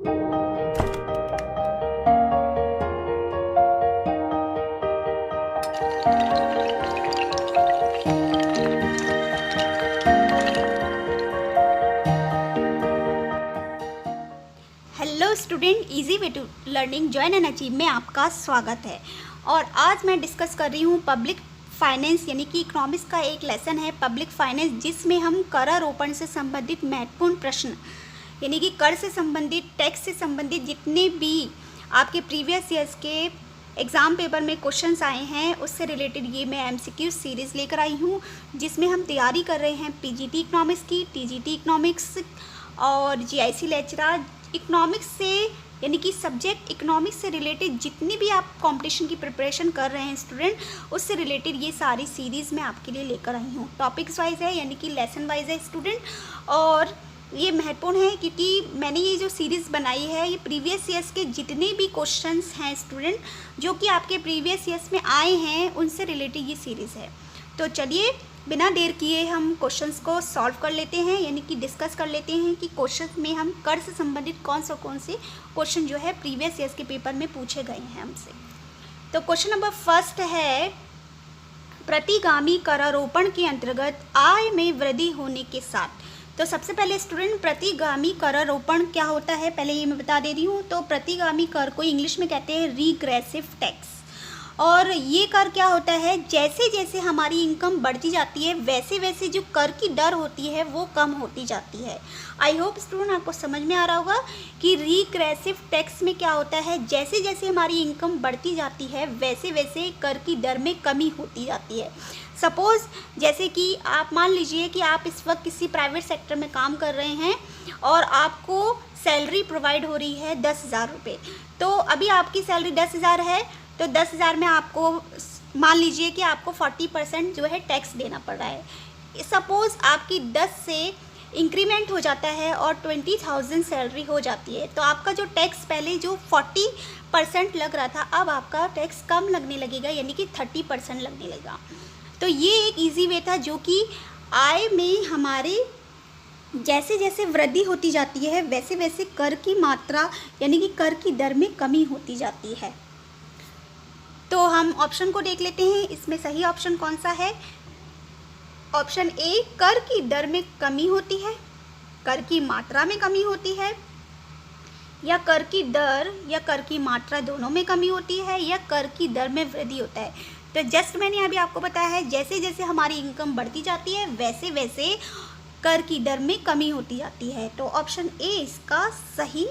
Hello student, easy way to learning join and achieve में आपका स्वागत है। और आज मैं डिस्कस कर रही हूँ पब्लिक फाइनेंस यानी कि इकोनॉमिक्स का एक लेसन है पब्लिक फाइनेंस, जिसमें हम करारोपण से संबंधित महत्वपूर्ण प्रश्न यानी कि कर से संबंधित, टैक्स से संबंधित जितने भी आपके प्रीवियस ईयर्स के एग्ज़ाम पेपर में क्वेश्चंस आए हैं उससे रिलेटेड ये मैं एमसीक्यू सीरीज़ लेकर आई हूँ, जिसमें हम तैयारी कर रहे हैं पीजीटी इकोनॉमिक्स की, टीजीटी इकोनॉमिक्स और जीआईसी लेक्चरर इकोनॉमिक्स से यानी कि सब्जेक्ट इकोनॉमिक्स से रिलेटेड जितनी भी आप कंपटीशन की प्रिपरेशन कर रहे हैं स्टूडेंट, उससे रिलेटेड ये सारी सीरीज़ मैं आपके लिए लेकर आई हूँ। टॉपिक्स वाइज है यानी कि लेसन वाइज है स्टूडेंट, और ये महत्वपूर्ण है क्योंकि मैंने ये जो सीरीज़ बनाई है ये प्रीवियस ईयर्स के जितने भी क्वेश्चंस हैं स्टूडेंट जो कि आपके प्रीवियस ईयर्स में आए हैं उनसे रिलेटेड ये सीरीज़ है। तो चलिए बिना देर किए हम क्वेश्चंस को सॉल्व कर लेते हैं, यानी कि डिस्कस कर लेते हैं कि क्वेश्चन में हम कर से संबंधित कौन से क्वेश्चन जो है प्रीवियस ईयर्स के पेपर में पूछे गए हैं हमसे। तो क्वेश्चन नंबर फर्स्ट है, प्रतिगामी करारोपण के अंतर्गत आय में वृद्धि होने के साथ। तो सबसे पहले स्टूडेंट प्रतिगामी करारोपण क्या होता है पहले ये मैं बता दे रही हूँ। तो प्रतिगामी कर को इंग्लिश में कहते हैं रीग्रेसिव टैक्स, और ये कर क्या होता है, जैसे जैसे हमारी इनकम बढ़ती जाती है वैसे वैसे जो कर की दर होती है वो कम होती जाती है। आई होप स्टूडेंट आपको समझ में आ रहा होगा कि रीग्रेसिव टैक्स में क्या होता है, जैसे जैसे हमारी इनकम बढ़ती जाती है वैसे वैसे कर की दर में कमी होती जाती है। सपोज़ जैसे कि आप मान लीजिए कि आप इस वक्त किसी प्राइवेट सेक्टर में काम कर रहे हैं और आपको सैलरी प्रोवाइड हो रही है 10,000 रुपये। तो अभी आपकी सैलरी 10,000 है, तो 10,000 में आपको मान लीजिए कि आपको 40% जो है टैक्स देना पड़ रहा है। सपोज़ आपकी 10 से इंक्रीमेंट हो जाता है और 20,000 सैलरी हो जाती है, तो आपका जो टैक्स पहले जो 40% लग रहा था अब आपका टैक्स कम लगने लगेगा, यानी कि 30% लगने लगेगा। तो ये एक इजी वे था जो कि आय में हमारे जैसे जैसे वृद्धि होती जाती है वैसे वैसे कर की मात्रा यानी कि कर की दर में कमी होती जाती है। तो हम ऑप्शन को देख लेते हैं, इसमें सही ऑप्शन कौन सा है। ऑप्शन ए, कर की दर में कमी होती है, कर की मात्रा में कमी होती है, या कर की दर या कर की मात्रा दोनों में कमी होती है, या कर की दर में वृद्धि होता है। तो जस्ट मैंने अभी आपको बताया है जैसे जैसे हमारी इनकम बढ़ती जाती है वैसे वैसे कर की दर में कमी होती जाती है। तो ऑप्शन ए इसका सही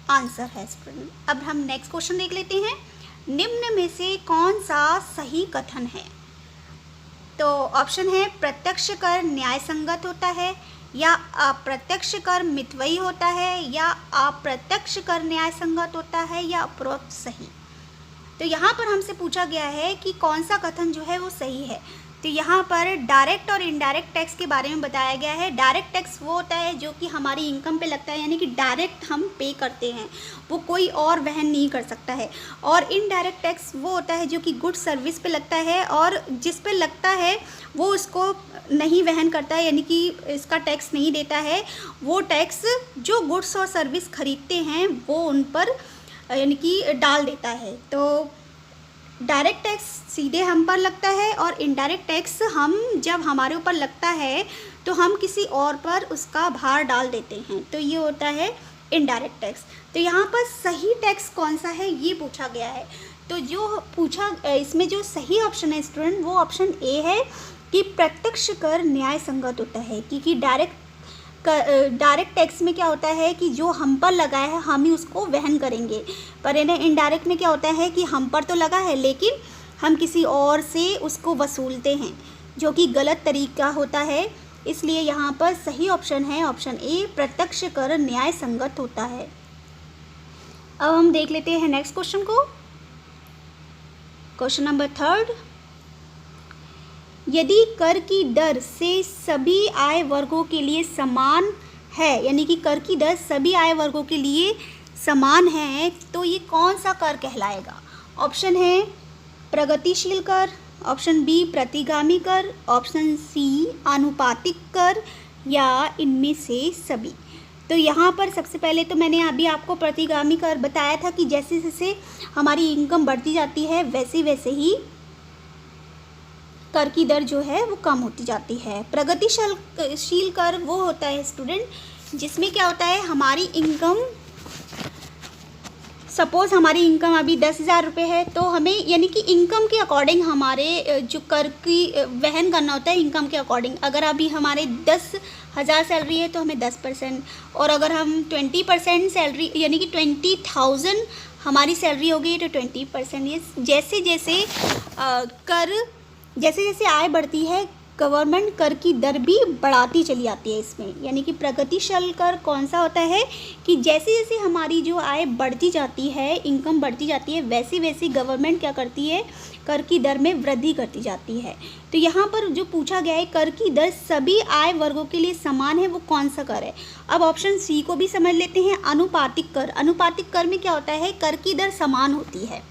आंसर है स्टूडेंट। अब हम नेक्स्ट क्वेश्चन देख लेते हैं, निम्न में से कौन सा सही कथन है। तो ऑप्शन है प्रत्यक्ष कर न्याय संगत होता है, या अप्रत्यक्ष कर मितव्ययी होता है, या अप्रत्यक्ष कर न्याय संगत होता है, या उपरोक्त सही। तो यहाँ पर हमसे पूछा गया है कि कौन सा कथन जो है वो सही है। तो यहाँ पर डायरेक्ट और इनडायरेक्ट टैक्स के बारे में बताया गया है। डायरेक्ट टैक्स वो होता है जो कि हमारी इनकम पे लगता है, यानी कि डायरेक्ट हम पे करते हैं, वो कोई और वहन नहीं कर सकता है। और इनडायरेक्ट टैक्स वो होता है जो कि गुड सर्विस पे लगता है, और जिस पे लगता है वो उसको नहीं वहन करता है, यानी कि इसका टैक्स नहीं देता है। वो टैक्स जो गुड्स और सर्विस खरीदते हैं वो उन पर यानी कि डाल देता है। तो डायरेक्ट टैक्स सीधे हम पर लगता है, और इनडायरेक्ट टैक्स हम जब हमारे ऊपर लगता है तो हम किसी और पर उसका भार डाल देते हैं, तो ये होता है इनडायरेक्ट टैक्स। तो यहाँ पर सही टैक्स कौन सा है ये पूछा गया है। तो जो पूछा इसमें जो सही ऑप्शन है स्टूडेंट वो ऑप्शन ए है कि प्रत्यक्ष कर न्याय संगत होता है, क्योंकि डायरेक्ट टैक्स में क्या होता है कि जो हम पर लगा है हम ही उसको वहन करेंगे, पर इनडायरेक्ट में क्या होता है कि हम पर तो लगा है लेकिन हम किसी और से उसको वसूलते हैं, जो कि गलत तरीका होता है। इसलिए यहाँ पर सही ऑप्शन है ऑप्शन ए, प्रत्यक्ष कर न्याय संगत होता है। अब हम देख लेते हैं नेक्स्ट क्वेश्चन को। क्वेश्चन नंबर थर्ड, यदि कर की दर से सभी आय वर्गों के लिए समान है, यानी कि कर की दर सभी आय वर्गों के लिए समान है, तो ये कौन सा कर कहलाएगा। ऑप्शन है प्रगतिशील कर, ऑप्शन बी प्रतिगामी कर, ऑप्शन सी आनुपातिक कर, या इनमें से सभी। तो यहाँ पर सबसे पहले तो मैंने अभी आपको प्रतिगामी कर बताया था कि जैसे जैसे हमारी इनकम बढ़ती जाती है वैसे वैसे ही कर की दर जो है वो कम होती जाती है। प्रगतिशील कर वो होता है स्टूडेंट जिसमें क्या होता है, हमारी इनकम, सपोज़ हमारी इनकम अभी 10,000 रुपये है, तो हमें यानी कि इनकम के अकॉर्डिंग हमारे जो कर की वहन करना होता है इनकम के अकॉर्डिंग। अगर अभी हमारे 10,000 सैलरी है तो हमें 10%, और अगर हम 20% सैलरी यानी कि 20,000 हमारी सैलरी हो गई तो 20%। ये जैसे जैसे आय बढ़ती है गवर्नमेंट कर की दर भी बढ़ाती चली जाती है इसमें। यानी कि प्रगतिशील कर कौन सा होता है कि जैसे जैसे हमारी जो आय बढ़ती जाती है, इनकम बढ़ती जाती है, वैसे वैसे गवर्नमेंट क्या करती है, कर की दर में वृद्धि करती जाती है। तो यहाँ पर जो पूछा गया है कर की दर सभी आय वर्गों के लिए समान है, वो कौन सा कर है। अब ऑप्शन सी को भी समझ लेते हैं, अनुपातिक कर। अनुपातिक कर में क्या होता है, कर की दर समान होती है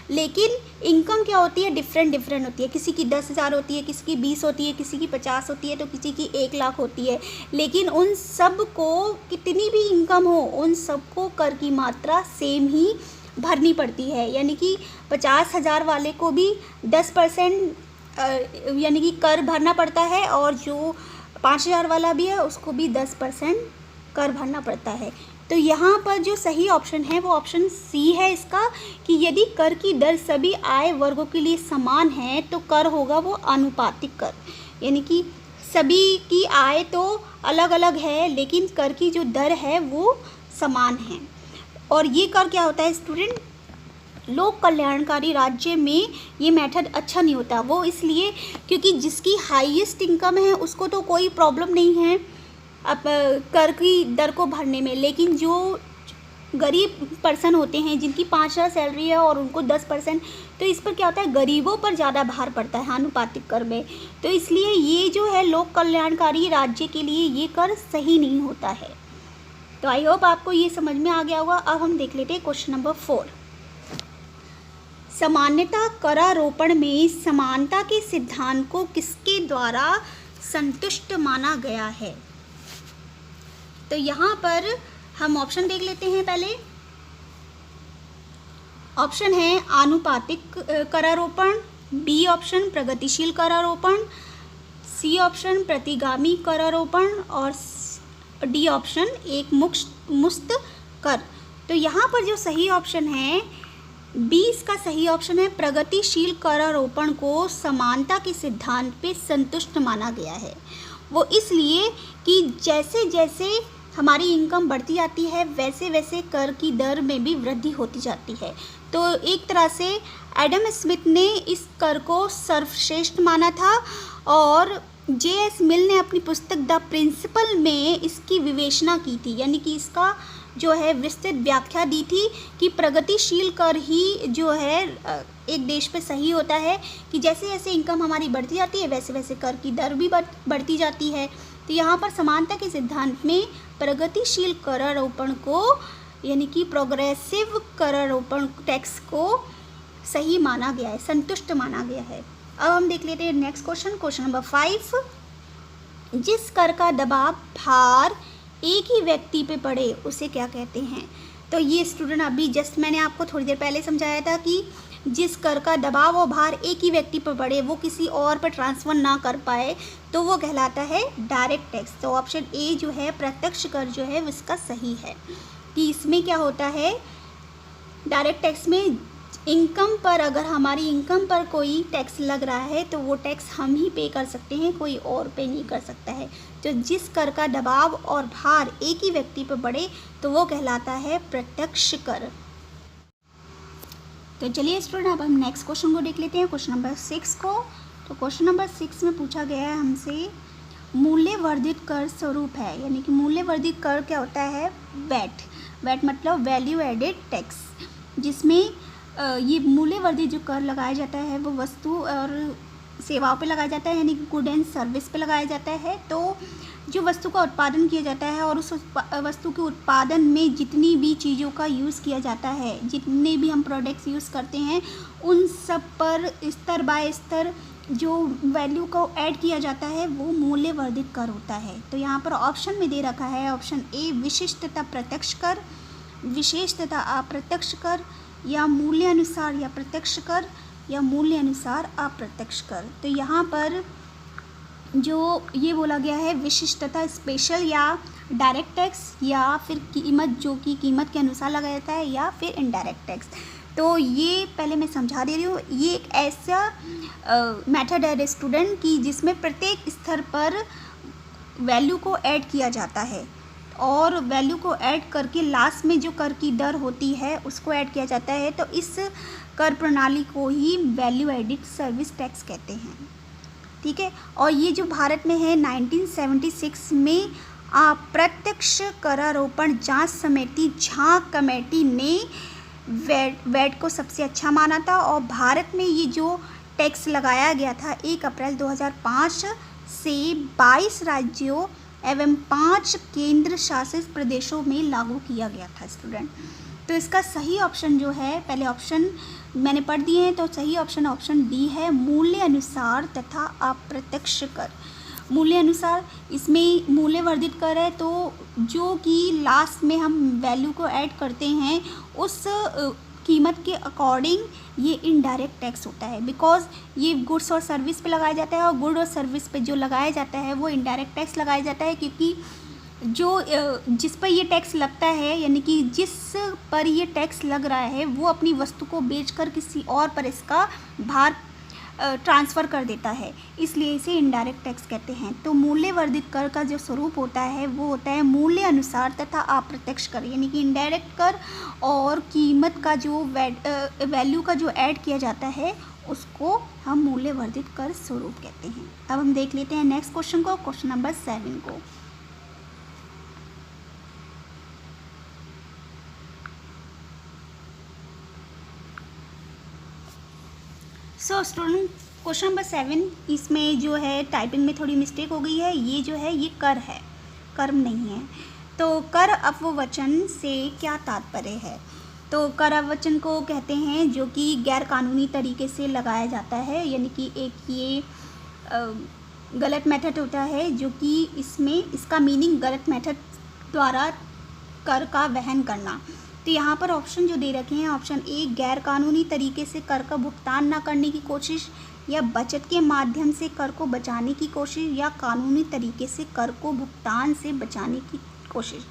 लेकिन इनकम क्या होती है, डिफरेंट होती है। किसी की 10,000 होती है, किसी की 20 होती है, किसी की 50 होती है, तो किसी की 1 लाख होती है। लेकिन उन सब को कितनी भी इनकम हो, उन सबको कर की मात्रा सेम ही भरनी पड़ती है। यानी कि 50,000 वाले को भी 10% यानी कि कर भरना पड़ता है, और जो 5,000 वाला भी है उसको भी 10% कर भरना पड़ता है। तो यहाँ पर जो सही ऑप्शन है वो ऑप्शन सी है इसका, कि यदि कर की दर सभी आय वर्गों के लिए समान है तो कर होगा वो अनुपातिक कर। यानी कि सभी की आय तो अलग अलग है लेकिन कर की जो दर है वो समान है। और ये कर क्या होता है स्टूडेंट, लोक कल्याणकारी राज्य में ये मेथड अच्छा नहीं होता। वो इसलिए क्योंकि जिसकी हाईएस्ट इनकम है उसको तो कोई प्रॉब्लम नहीं है अब कर की दर को भरने में, लेकिन जो गरीब पर्सन होते हैं जिनकी 5,000 सैलरी है और उनको 10%, तो इस पर क्या होता है, गरीबों पर ज़्यादा भार पड़ता है अनुपातिक कर में। तो इसलिए ये जो है लोक कल्याणकारी राज्य के लिए ये कर सही नहीं होता है। तो आई होप आपको ये समझ में आ गया होगा। अब हम देख लेते हैं क्वेश्चन नंबर 4। सामान्यतः करारोपण में समानता के सिद्धांत को किसके द्वारा संतुष्ट माना गया है। तो यहाँ पर हम ऑप्शन देख लेते हैं। पहले ऑप्शन है आनुपातिक करारोपण, बी ऑप्शन प्रगतिशील करारोपण, सी ऑप्शन प्रतिगामी करारोपण, और डी ऑप्शन एक मुक्त कर। तो यहाँ पर जो सही ऑप्शन है बी इसका सही ऑप्शन है, प्रगतिशील करारोपण को समानता के सिद्धांत पे संतुष्ट माना गया है। वो इसलिए कि जैसे जैसे हमारी इनकम बढ़ती जाती है वैसे वैसे कर की दर में भी वृद्धि होती जाती है। तो एक तरह से एडम स्मिथ ने इस कर को सर्वश्रेष्ठ माना था, और जे.एस. मिल ने अपनी पुस्तक द प्रिंसिपल में इसकी विवेचना की थी। यानी कि इसका जो है विस्तृत व्याख्या दी थी कि प्रगतिशील कर ही जो है एक देश पे सही होता है, कि जैसे जैसे इनकम हमारी बढ़ती जाती है वैसे वैसे कर की दर भी बढ़ती जाती है। तो यहाँ पर समानता के सिद्धांत में प्रगतिशील करारोपण को यानी कि प्रोग्रेसिव करारोपण टैक्स को सही माना गया है, संतुष्ट माना गया है। अब हम देख लेते हैं नेक्स्ट क्वेश्चन नंबर 5। जिस कर का दबाव भार एक ही व्यक्ति पे पड़े उसे क्या कहते हैं। तो ये स्टूडेंट अभी जस्ट मैंने आपको थोड़ी देर पहले समझाया था कि जिस कर का दबाव और भार एक ही व्यक्ति पर पड़े, वो किसी और पर ट्रांसफ़र ना कर पाए, तो वो कहलाता है डायरेक्ट टैक्स। तो ऑप्शन ए जो है प्रत्यक्ष कर जो है इसका सही है, कि इसमें क्या होता है, डायरेक्ट टैक्स में इनकम पर, अगर हमारी इनकम पर कोई टैक्स लग रहा है तो वो टैक्स हम ही पे कर सकते हैं, कोई और पे नहीं कर सकता है। तो जिस कर का दबाव और भार एक ही व्यक्ति पर पड़े तो वो कहलाता है प्रत्यक्ष कर। तो चलिए स्टूडेंट अब हम नेक्स्ट क्वेश्चन को देख लेते हैं, क्वेश्चन नंबर 6 को। तो क्वेश्चन नंबर 6 में पूछा गया है हमसे मूल्य वर्धित कर स्वरूप है, यानी कि मूल्य वर्धित कर क्या होता है, वैट मतलब वैल्यू एडेड टैक्स, जिसमें ये मूल्य वर्धित जो कर लगाया जाता है वो वस्तु और सेवाओं पे लगाया जाता है, यानी कि गुड एंड सर्विस पे लगाया जाता है। तो जो वस्तु का उत्पादन किया जाता है और उस वस्तु के उत्पादन में जितनी भी चीज़ों का यूज़ किया जाता है, जितने भी हम प्रोडक्ट्स यूज़ करते हैं, उन सब पर स्तर बाय स्तर जो वैल्यू को ऐड किया जाता है वो मूल्य वर्धित कर होता है। तो यहाँ पर ऑप्शन में दे रखा है ऑप्शन ए विशिष्ट तथा प्रत्यक्ष कर, विशेष तथा अप्रत्यक्ष कर, या मूल्य अनुसार या प्रत्यक्ष कर, या मूल्य अनुसार अप्रत्यक्ष कर। तो यहाँ पर जो ये बोला गया है विशिष्ट तथा स्पेशल या डायरेक्ट टैक्स, या फिर कीमत जो कि कीमत के अनुसार लगाया जाता है, या फिर इनडायरेक्ट टैक्स। तो ये पहले मैं समझा दे रही हूँ, ये एक ऐसा मेथड है स्टूडेंट की जिसमें प्रत्येक स्तर पर वैल्यू को ऐड किया जाता है, और वैल्यू को ऐड करके लास्ट में जो कर की दर होती है उसको ऐड किया जाता है। तो इस कर प्रणाली को ही वैल्यू एडिड सर्विस टैक्स कहते हैं, ठीक है। और ये जो भारत में है 1976 में अप्रत्यक्ष करारोपण जांच समिति झांक कमेटी ने वैट को सबसे अच्छा माना था, और भारत में ये जो टैक्स लगाया गया था 1 अप्रैल 2005 से 22 राज्यों एवं 5 केंद्र शासित प्रदेशों में लागू किया गया था स्टूडेंट। तो इसका सही ऑप्शन जो है, पहले ऑप्शन मैंने पढ़ दिए हैं, तो सही ऑप्शन डी है, मूल्य अनुसार तथा अप्रत्यक्ष कर। मूल्य अनुसार, इसमें मूल्य वर्धित कर है, तो जो कि लास्ट में हम वैल्यू को ऐड करते हैं उस कीमत के अकॉर्डिंग ये इनडायरेक्ट टैक्स होता है, बिकॉज ये गुड्स और सर्विस पे लगाया जाता है, और गुड और सर्विस पे जो लगाया जाता है वो इनडायरेक्ट टैक्स लगाया जाता है, क्योंकि जो जिस पर ये टैक्स लगता है, यानी कि जिस पर ये टैक्स लग रहा है वो अपनी वस्तु को बेचकर किसी और पर इसका भार ट्रांसफ़र कर देता है, इसलिए इसे इनडायरेक्ट टैक्स कहते हैं। तो मूल्य वर्धित कर का जो स्वरूप होता है वो होता है मूल्य अनुसार तथा अप्रत्यक्ष कर, यानी कि इनडायरेक्ट कर, और कीमत का जो वैल्यू का जो ऐड किया जाता है उसको हम मूल्य वर्धित कर स्वरूप कहते हैं। अब हम देख लेते हैं नेक्स्ट क्वेश्चन को, क्वेश्चन नंबर 7 को। सो स्टूडेंट, क्वेश्चन नंबर 7, इसमें जो है टाइपिंग में थोड़ी मिस्टेक हो गई है। ये जो है ये कर है, कर्म नहीं है। तो कर अपवचन से क्या तात्पर्य है? तो कर अपवचन को कहते हैं जो कि गैर कानूनी तरीके से लगाया जाता है, यानी कि एक ये गलत मेथड होता है जो कि इसमें इसका मीनिंग गलत मेथड द्वारा कर का वहन करना। तो यहाँ पर ऑप्शन जो दे रखे हैं, ऑप्शन ए गैर कानूनी तरीके से कर का भुगतान ना करने की कोशिश, या बचत के माध्यम से कर को बचाने की कोशिश, या कानूनी तरीके से कर को भुगतान से बचाने की कोशिश।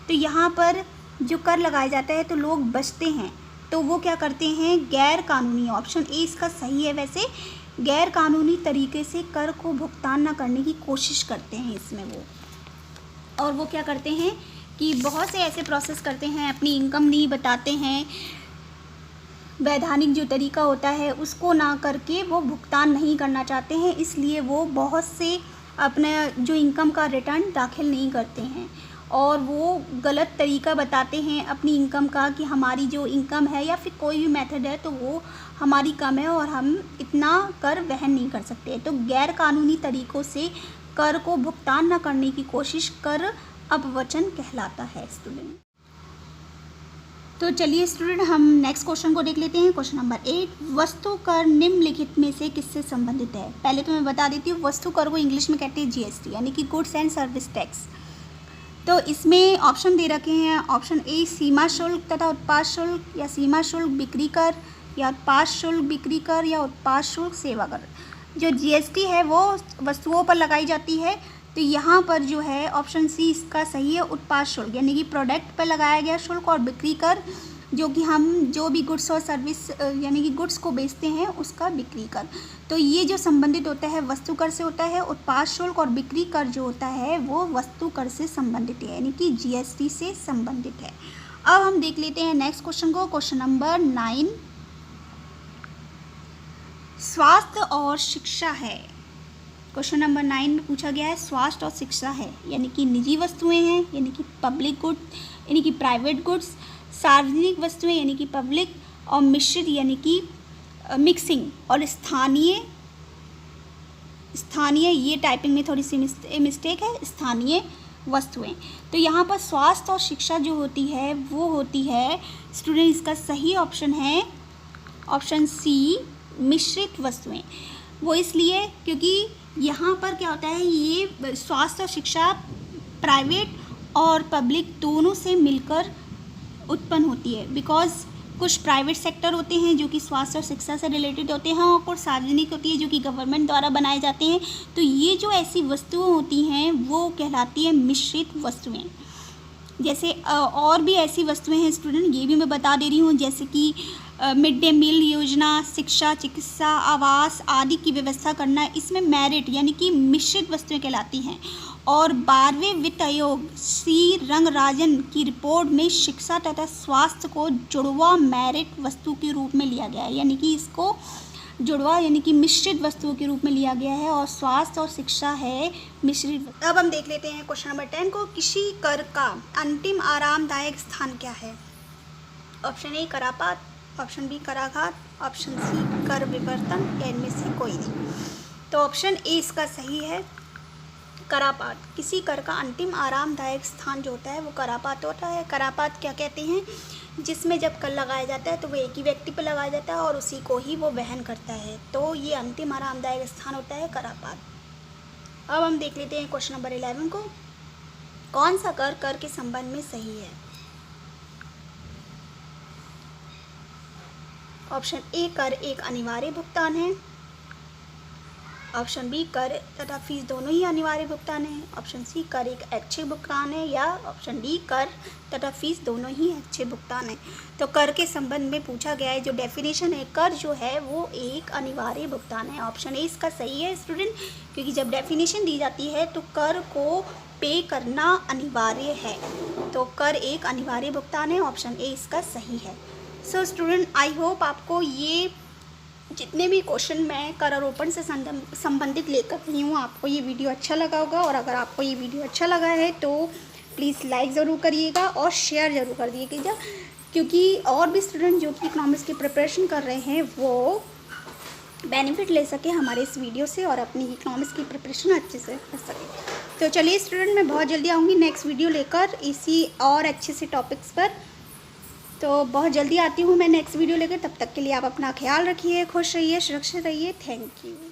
तो यहाँ पर जो कर लगाया जाता है तो लोग बचते हैं, तो वो क्या करते हैं, गैर कानूनी, ऑप्शन ए इसका सही है वैसे, गैर कानूनी तरीके से कर को भुगतान ना करने की कोशिश करते हैं इसमें वो। और वो क्या करते हैं कि बहुत से ऐसे प्रोसेस करते हैं, अपनी इनकम नहीं बताते हैं, वैधानिक जो तरीका होता है उसको ना करके वो भुगतान नहीं करना चाहते हैं, इसलिए वो बहुत से अपना जो इनकम का रिटर्न दाखिल नहीं करते हैं, और वो गलत तरीका बताते हैं अपनी इनकम का कि हमारी जो इनकम है या फिर कोई भी मेथड है तो वो हमारी कम है और हम इतना कर वहन नहीं कर सकते। तो गैर कानूनी तरीक़ों से कर को भुगतान न करने की कोशिश कर अपवचन कहलाता है स्टूडेंट। तो चलिए स्टूडेंट, हम नेक्स्ट क्वेश्चन को देख लेते हैं। क्वेश्चन नंबर 8, वस्तु कर निम्नलिखित में से किससे संबंधित है? पहले तो मैं बता देती हूँ, वस्तु कर को इंग्लिश में कहते हैं जीएसटी, यानी कि गुड्स एंड सर्विस टैक्स। तो इसमें ऑप्शन दे रखे हैं, ऑप्शन ए सीमा शुल्क तथा उत्पाद शुल्क, या सीमा शुल्क बिक्री कर, या उत्पाद शुल्क बिक्री कर, या उत्पाद शुल्क सेवा कर। जो जीएसटी है वो वस्तुओं पर लगाई जाती है, तो यहाँ पर जो है ऑप्शन सी इसका सही है, उत्पाद शुल्क, यानी कि प्रोडक्ट पर लगाया गया शुल्क, और बिक्री कर जो कि हम जो भी गुड्स और सर्विस यानी कि गुड्स को बेचते हैं उसका बिक्री कर। तो ये जो संबंधित होता है वस्तु कर से होता है, उत्पाद शुल्क और बिक्री कर जो होता है वो वस्तु कर से संबंधित है, यानी कि जीएसटी से संबंधित है। अब हम देख लेते हैं नेक्स्ट क्वेश्चन को, क्वेश्चन नंबर 9, स्वास्थ्य और शिक्षा है। क्वेश्चन नंबर 9 में पूछा गया है स्वास्थ्य और शिक्षा है, यानी कि निजी वस्तुएं हैं, यानी कि पब्लिक गुड, यानी कि प्राइवेट गुड्स, सार्वजनिक वस्तुएं यानी कि पब्लिक, और मिश्रित यानी कि मिक्सिंग, और स्थानीय ये टाइपिंग में थोड़ी सी मिस्टेक है, स्थानीय वस्तुएं। तो यहाँ पर स्वास्थ्य और शिक्षा जो होती है वो होती है स्टूडेंट, इसका सही ऑप्शन है ऑप्शन सी मिश्रित वस्तुएं। वो इसलिए क्योंकि यहाँ पर क्या होता है, ये स्वास्थ्य और शिक्षा प्राइवेट और पब्लिक दोनों से मिलकर उत्पन्न होती है। बिकॉज कुछ प्राइवेट सेक्टर होते हैं जो कि स्वास्थ्य और शिक्षा से रिलेटेड होते हैं, और कुछ सार्वजनिक होती है जो कि गवर्नमेंट द्वारा बनाए जाते हैं। तो ये जो ऐसी वस्तुएं होती हैं वो कहलाती है मिश्रित वस्तुएं। जैसे और भी ऐसी वस्तुएं हैं स्टूडेंट, ये भी मैं बता दे रही हूँ, जैसे कि मिड डे मील योजना, शिक्षा, चिकित्सा, आवास आदि की व्यवस्था करना, इसमें मेरिट यानी कि मिश्रित वस्तुएं कहलाती हैं। और 12वें वित्त आयोग सी रंगराजन की रिपोर्ट में शिक्षा तथा स्वास्थ्य को जुड़वा मेरिट वस्तु के रूप में लिया गया है, यानी कि इसको जुड़वा यानी कि मिश्रित वस्तुओं के रूप में लिया गया है, और स्वास्थ्य और शिक्षा है मिश्रित। अब हम देख लेते हैं क्वेश्चन नंबर 10 को। किसी कर का अंतिम आरामदायक स्थान क्या है? ऑप्शन ए करापात, ऑप्शन बी कराघात, ऑप्शन सी कर विवर्तन, या इनमें से कोई नहीं। तो ऑप्शन ए इसका सही है, करापात। किसी कर का अंतिम आरामदायक स्थान जो होता है वो करापात होता है। करापात क्या कहते हैं? जिसमें जब कर लगाया जाता है तो वो एक ही व्यक्ति पर लगाया जाता है और उसी को ही वो वहन करता है, तो ये अंतिम आरामदायक स्थान होता है करापात। अब हम देख लेते हैं क्वेश्चन नंबर 11 को। कौन सा कर कर के संबंध में सही है? ऑप्शन ए कर एक अनिवार्य भुगतान है, ऑप्शन बी कर तथा फीस दोनों ही अनिवार्य भुगतान है, ऑप्शन सी कर एक ऐच्छिक भुगतान है, या ऑप्शन डी कर तथा फीस दोनों ही ऐच्छिक भुगतान है। तो कर के संबंध में पूछा गया है, जो डेफिनेशन है कर जो है वो एक अनिवार्य भुगतान है। ऑप्शन ए इसका सही है स्टूडेंट, क्योंकि जब डेफिनेशन दी जाती है तो कर को पे करना अनिवार्य है, तो कर एक अनिवार्य भुगतान है। ऑप्शन ए इसका सही है। सो स्टूडेंट, आई होप आपको ये जितने भी क्वेश्चन मैं कर आरोपण से संबंधित लेकर रही हूँ, आपको ये वीडियो अच्छा लगा होगा। और अगर आपको ये वीडियो अच्छा लगा है तो प्लीज़ लाइक ज़रूर करिएगा और शेयर ज़रूर कर दिएगा, क्योंकि और भी स्टूडेंट जो कि इकोनॉमिक्स की प्रिपरेशन कर रहे हैं वो बेनिफिट ले सके हमारे इस वीडियो से और अपनी इकोनॉमिक्स की प्रिपरेशन अच्छे से कर सके। तो चलिए स्टूडेंट, मैं बहुत जल्दी आऊँगी नेक्स्ट वीडियो लेकर इसी और अच्छे से टॉपिक्स पर। तो बहुत जल्दी आती हूँ मैं नेक्स्ट वीडियो लेकर। तब तक के लिए आप अपना ख्याल रखिए, खुश रहिए, सुरक्षित रहिए। Thank you.